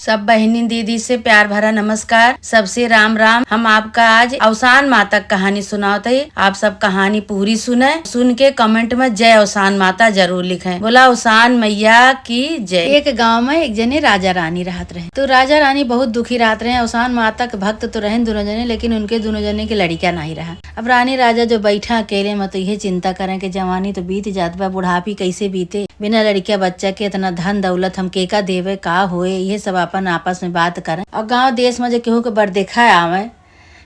सब बहनी दीदी से प्यार भरा नमस्कार। सबसे राम राम। हम आपका आज अवसान माता कहानी सुनाते हैं। आप सब कहानी पूरी सुने, सुन के कमेंट में जय अवसान माता जरूर लिखें। बोला अवसान मैया की जय। एक गांव में एक जने राजा रानी रहत रहे। तो राजा रानी बहुत दुखी रहत रहे। अवसान माता के भक्त तो रहे दोनों जने, लेकिन उनके दोनों जने की लड़कियां नहीं रहा। अब रानी राजा जो बैठा अकेले में तो यह चिंता करें कि जवानी तो बीत जात बा, बुढ़ापी कैसे बीते, बिना लड़किया बच्चा के इतना धन दौलत हम केका देवे का होए, ये सब अपन आपस में बात करें। और गांव देश में जो केहू के बर देखा आवे,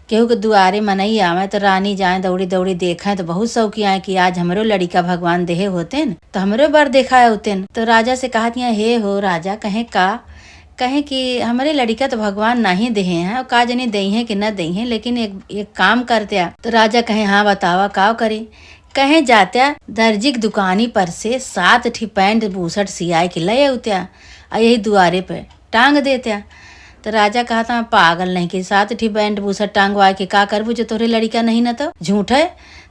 केहू के दुआरे मनई आवे तो रानी जाए दौड़ी दौड़ी देखे तो बहुत शौकी आए कि आज हमरो लड़का भगवान देहे होते न तो हमरो बर देखा होते न। तो राजा से कहती है, हे हो राजा, कहे कि हमारे लड़का तो भगवान नहीं देहे हैं और का जनी दई है कि न दई है, लेकिन एक काम करते। तो राजा कहे, हाँ बतावा का करे। कहे जात्या दर्जी की दुकानी पर से 7 ठी पैंट बूसट सियाए के ले उत्या और यही दुआरे पे टांग देत्या। तो राजा कहता पागल नहीं कि 7 ठी पैंट बूसट टांगवा के का करबू जो तोरे लड़का नहीं न तो झूठ है।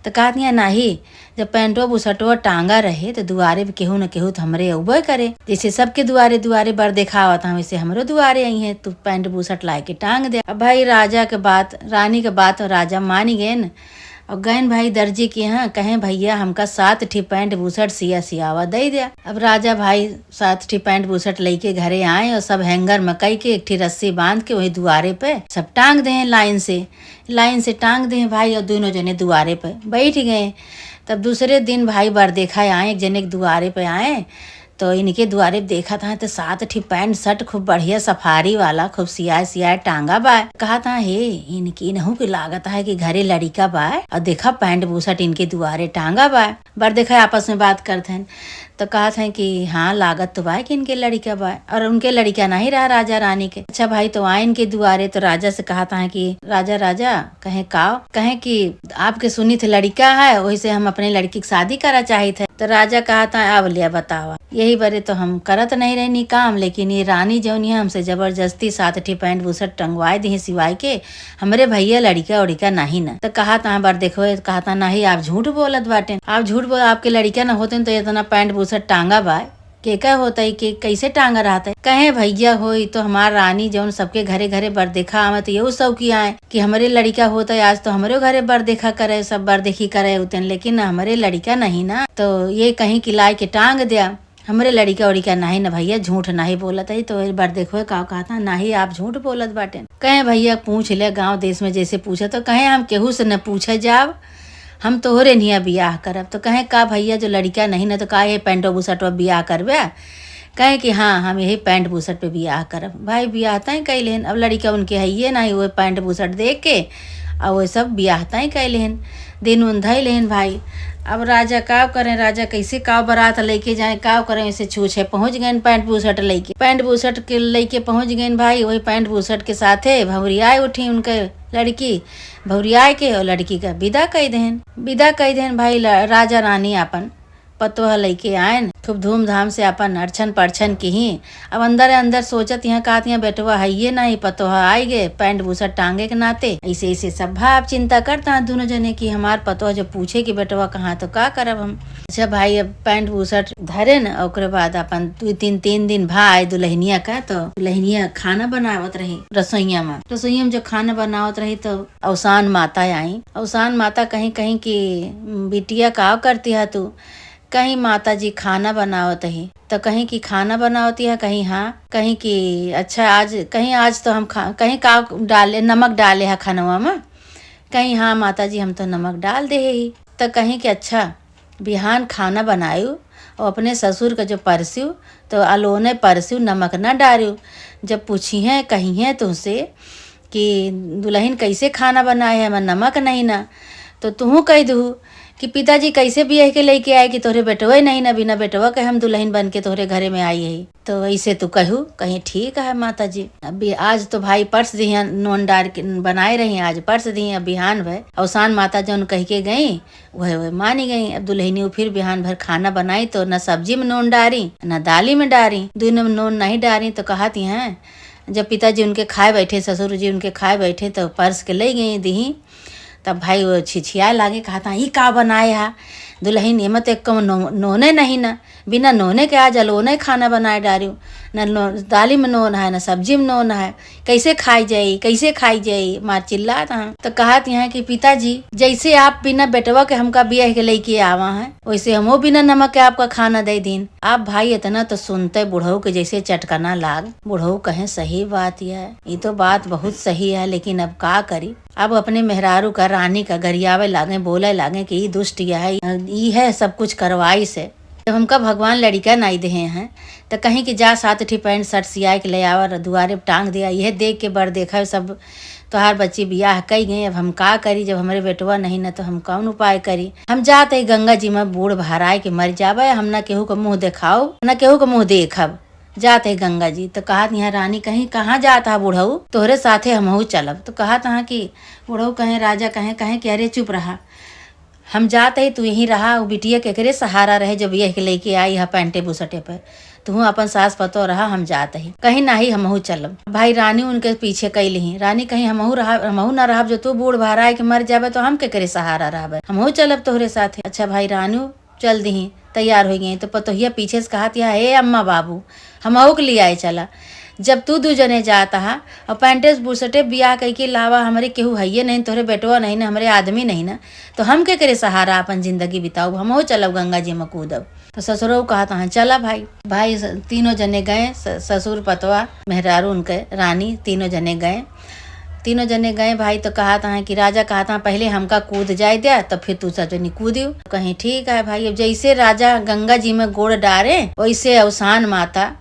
तो कहती है नहीं, जब पैंटो बुसटो टांगा रहे तो दुआरे पे केहू न केहू तो हमरे अबे करे। जैसे सबके दुआरे दुआरे बर देखा था वैसे हमरो दुआरे आई है, तू पैंट बुसट लाए के टांग दे। अब भाई राजा के बात, रानी के बात राजा मानी गए न और गैन भाई दर्जी के यहाँ कहे, भैया हमका 7 ठी पैंट बूसट सियावा दे दिया। अब राजा भाई 7 ठी पैंट बूसट लेके घरे आए और सब हैंगर मकई के एक ठी रस्सी बांध के वही दुआरे पे सब टांग दे, लाइन से टांग दे भाई। और दोनों जने दुआरे पे बैठ गए। तब दूसरे दिन भाई बर देखा आए, एक जने के दुआरे पे आए तो इनके दुआरे देखा था तो 7 ठी पैंट शर्ट खूब बढ़िया सफारी वाला खूब सियाए टांगा बा। कहा था, हे इनकी इनहू की लागत है कि घरे लड़का बा और देखा पैंट बूसट इनके दुआरे टांगा बा। बर देखा आपस में बात करते हैं तो कहा था कि हाँ लागत तो बा कि इनके लड़का बा, और उनके लड़का नहीं रहा राजा रानी के। अच्छा भाई तो आए इनके दुआरे तो राजा से कहा था कि राजा कहे कि आपके सुनी थे लड़का है, वही से हम अपने लड़की की शादी करा चाहे थे। तो राजा कहा था, अब लिया बतावा, यही बरे तो हम करत नहीं रहनी काम, लेकिन ये रानी जौन है हमसे जबरदस्ती 7 ठी पैंट बूसट टंगवाए दी सिवाय के, हमरे भैया लड़का उड़का नहीं न। तो कहा था बार देखो, कहा था नहीं आप झूठ बोलत बाटे, आप झूठ बोल, आपके लड़का न होते तो इतना पैंट बूसट टांगा बा के क्या होता है कि कैसे टांगा रहता है। कहे भैया होई तो हमार रानी जौन सबके घरे घरे बर देखा आवे तो ये शौकी आए कि हमारे लड़का होता है, आज तो हमारे घरे बर देखा करे, सब बर देखी करे उतन, लेकिन हमारे लड़का नहीं ना, तो ये कहीं कि लाए के टांग दिया। हमरे लड़का उड़का नहीं न भैया, झूठ नहीं बोलत है। तो एक बार देखो का कहा था, नहीं आप झूठ बोलत बाटे। कहे भैया पूछ ले, गांव देश में जैसे पूछे तो कहे हम केहू से न पूछे जाब, हम तोहरे निया बियाह करब। तो कहे का भैया जो लड़का नहीं न तो का ये पैंटो बुसट पर बियाह करबे। कहे कि हाँ हम यही पैंट बुसट पे बियाह करब। भाई बियाह तय कई लेहन, अब लड़का उनके है ये नहीं, वो पैंट बुसट देख के और वो सब बियाह तय कई लेहन, दिन उन धई लेहन भाई। अब राजा का करें, राजा कैसे काव बारात लेके जाए, काव करें, ऐसे छूछे पहुंच गए पैंट बूसट लेके। पैंट बूसट के लेके पहुंच गए भाई, वही पैंट बूसट के साथे भवरियाए उठी उनके लड़की, भवरियाए के और लड़की का विदा कई देन भाई। राजा रानी अपन पतोह लेके आयन, खूब धूमधाम से अपन अर्छन परछन की ही। अब अंदर सोचत यहाँ कहती हैं बेटवा है ये नहीं, पतोह आई गए पैंट बूसट टांगे के नाते। ऐसे सब भाव चिंता करता है दोनों जने की हमार पतोह जो पूछे कि बेटवा कहाँ तो का करब हम। अच्छा भाई अब पैंट बूसट धरे न, ओकरे बाद अपन 2-3 दिन भाई दुल्हनिया का, तो दुल्हनिया खाना बनावत रही रसोईया में जो खाना बनावत रही तो अवसान माता आई। अवसान माता कहीं की बिटिया का करती है तू, कहीं माता जी खाना बनावत ही, तो कहीं की खाना बनावती है, कहीं हाँ, कहीं की अच्छा आज तो हम कहीं का डाले नमक डाले है खानवा में, कहीं हाँ माता जी हम तो नमक डाल दे ही। तो कहीं कि अच्छा बिहान खाना बनायू और अपने ससुर का जो परस्यू तो अलोने परस्यू नमक न डारू। जब पूछी है कहीं है तुमसे कि दुल्हन कैसे खाना बनाए है, मैं नमक नहीं ना, तो तू कह दू कि पिताजी कैसे बियाह के लेके आए कि तोहरे बेटवा नहीं ना, बिना बेटवा के हम दुल्हन बन के तोहरे घरे में आई है। तो ऐसे तू कहू, कहीं ठीक है माता जी। अभी आज तो भाई परस दी नोन डार के बनाए रही, आज परस दी अब बिहान भर अवसान माता जौन कह के गई वह मानी गई। अब दुल्हनी फिर बिहान भर खाना बनाई तो न सब्जी में नोन डारी न दाली में डारी, दोनों में नोन नहीं डारी। तो कहती हैं जब पिताजी उनके खाए बैठे, ससुर जी उनके खाए बैठे तो परस के ले गई दी। तब भाई वो छिछिया लागे, कहा था ये का बनाए है, दुल्हन ये मत एक नोने नहीं ना, बिना नोने के आज अलोने खाना बनाए डारियो, न दाली में नोन है, न सब्जी में नोन है, कैसे खाई जाई, कैसे खाई जाई, मार चिल्लात हैं। तो कहत यहाँ कि पिताजी जैसे आप बिना बेटवा के हमका बियाह के लेके आवा है, वैसे हमो बिना नमक के आपका खाना दे दिन। आप भाई इतना तो सुनते बुढ़ऊ के जैसे चटकना लाग। बुढ़ऊ कहे सही बात ये तो बात बहुत सही है, लेकिन अब का करी। अब अपने मेहरारू का रानी का गरियावे लागे, बोले लागे कि दुष्ट ई है सब कुछ करवाई से। जब हमका भगवान लड़का नहीं दे हैं तो कहीं कि जा 7 ठी पैंट शर्ट सिया के ले आवा, दुआरे टांग दिया। यह देख के बड़ देखा सब तोहार बच्ची बियाह कई गए, अब हम का करी। जब हमारे बेटवा नहीं न तो हम कौन उपाय करी। हम जाते गंगा जी में बूढ़ भराए के मर जावे, हम न केहू का मुँह दिखाओ न केहू का मुँह देखब। जाते गंगा जी तो कहा यहाँ रानी कहीं कहाँ जाता बुढ़ऊ, तोहरे साथे हमहू चलब। तो कहा तहाँ कि बुढ़ऊ कहे राजा कहे कि अरे चुप रहा, हम जाते ही तू यहीं रहा। वो बिटिया केकरे सहारा रहे जब यह लेके आई है पैंटे बुसटे पे, तू अपन सास पतो रहा, हम जाते ही कहीं ना ही हमहू चलब। भाई रानी उनके पीछे कैली ही, रानी कहीं हमहू न रहा, जो तू बूढ़ भराए के मर जाबे तो हम केकरे सहारा रहबे, हमहू चलब तोहरे साथे। अच्छा भाई रानी चल दी तैयार हो गई। तो पतोहिया पीछे से कहा हे अम्मा बाबू हमहू के लिए आए चला। जब तू 2 जने जाता है और पैंटे बुसटे बियाह कह के लावा, हमारे केहू है नहीं, तोहरे बेटवा नहीं ना, हमारे आदमी नहीं ना, तो हम के करे सहारा अपन जिंदगी बिताऊ, हमहू चलब गंगा जी में कूदब। तो ससुरो कहा था चला भाई तीनों जने गए, ससुर पतवा मेहरारू उनके रानी तीनों जने गए भाई। तो कहा था कि राजा कहा था पहले हमका कूद जाए दिया, तो फिर तू सजनी कूदियो। कहीं ठीक है भाई। अब जैसे राजा गंगा जी में गोड़ डारे, वैसे अवसान माता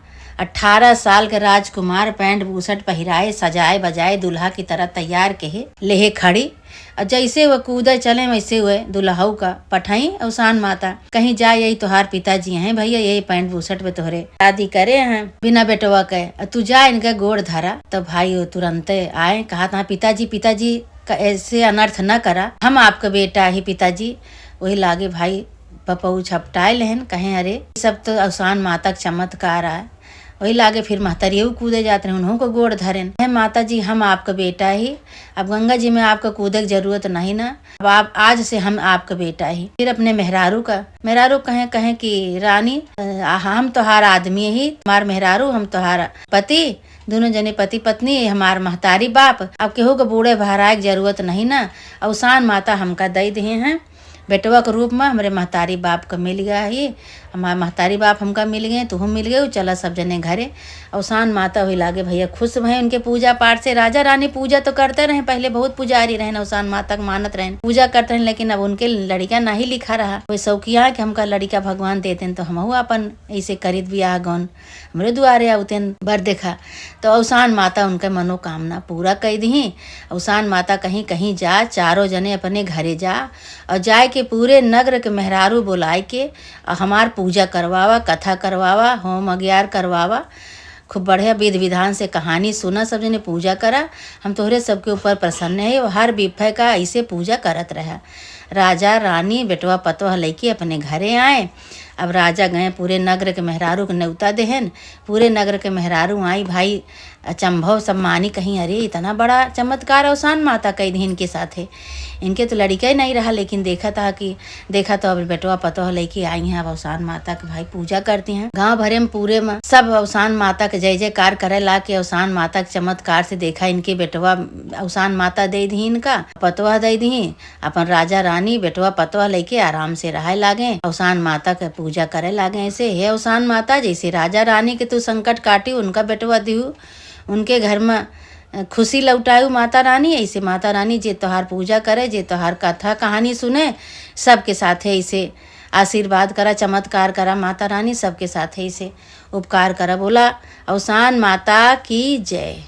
18 साल के राजकुमार पैंट बूसट पहिराए सजाए बजाए दुल्हा की तरह तैयार के लेहे खड़ी। और जैसे वह कूदे चले वैसे हुए दुल्हाऊ का पठाई अवसान माता कहीं जा, यही तोहार पिताजी हैं भैया, यही पैंट बूसट पे तोहरे शादी करे हैं बिना बेटवा के, तू जा इनका गोड़ धरा। तो भाई वो तुरंत आए, कहा था पिताजी का ऐसे अनर्थ न करा, हम आपका बेटा ही पिताजी। वही लागे भाई पपऊ छपटाए लेहन, कहे अरे सब तो अवसान माता का चमत्कार है। वही लागे फिर महतरियू कूदे जाते हैं, उन्हों को गोड़ धरेन, है माता जी हम आपका बेटा ही, अब गंगा जी में आपका कूदे की जरूरत नहीं ना, अब आप आज से हम आपका बेटा ही। फिर अपने मेहरारू कहे कि रानी हम तोहार आदमी ही, हमार मेहरारू हम तोहार पति, दोनों जने पति पत्नी, हमार महतारी बाप, अब केहू के बूढ़े भराए की जरूरत नहीं ना, अवसान माता हमका दे दिए हैं बेटवा के रूप में, हमारे महतारी बाप का मिल गया ही, हमारे महतारी बाप हमका मिल गए, तुम मिल गए, चला सब जने घरे। अवसान माता हुई लागे भैया खुश भय उनके पूजा पाठ से। राजा रानी पूजा तो करते रहे, पहले बहुत पुजारी रहे, अवसान माता का मानत रहे, पूजा करते रहे, लेकिन अब उनके लड़का नहीं लिखा रहा। कोई शौकिया है कि हमका लड़का भगवान देते तो हमहू अपन ऐसे करित बियाह गौन हमरे दुआरे आउतेन बर देखा। तो अवसान माता उनके मनोकामना पूरा कर दी। अवसान माता कहीं कहीं जा, चारों जने अपने घरे जा और जाए के पूरे नगर के मेहरारू बुलाए के हमार पूजा करवावा, कथा करवावा, होम अज्ञार करवावा, खूब बढ़िया विधि विधान से कहानी सुना, सब जने पूजा करा, हम तोहरे सबके ऊपर प्रसन्न है। हर विफय का ऐसे पूजा करत रहा। राजा रानी बेटवा पतवा लेके अपने घरे आए। अब राजा गए पूरे नगर के मेहरारू के न्योता देहन, पूरे नगर के मेहरारू आई भाई अचंभव सम्मानी, कहीं अरे इतना बड़ा चमत्कार अवसान माता कई दिन के साथ है, इनके तो लड़का ही नहीं रहा, लेकिन देखा तो अब बेटवा पतवा लेके आई हैं। अब अवसान माता के भाई पूजा करती हैं, गांव भरे में पूरे में सब अवसान माता के जय जयकार करे ला के अवसान माता के चमत्कार से देखा इनके बेटवा अवसान माता दे दी, इनका पतवा दे दी। अपन राजा रानी बेटवा पतवा लेके आराम से रहे लागे, अवसान माता के पूजा करे लागे। ऐसे हे अवसान माता जैसे राजा रानी के तू संकट काटी, उनका बेटवा दिहू, उनके घर में खुशी लौटायू माता रानी, ऐसे माता रानी जे तोहार पूजा करे, जे तोहार कथा कहानी सुने, सबके साथे ऐसे आशीर्वाद करा, चमत्कार करा माता रानी, सबके साथे ऐसे उपकार करा। बोला अवसान माता की जय।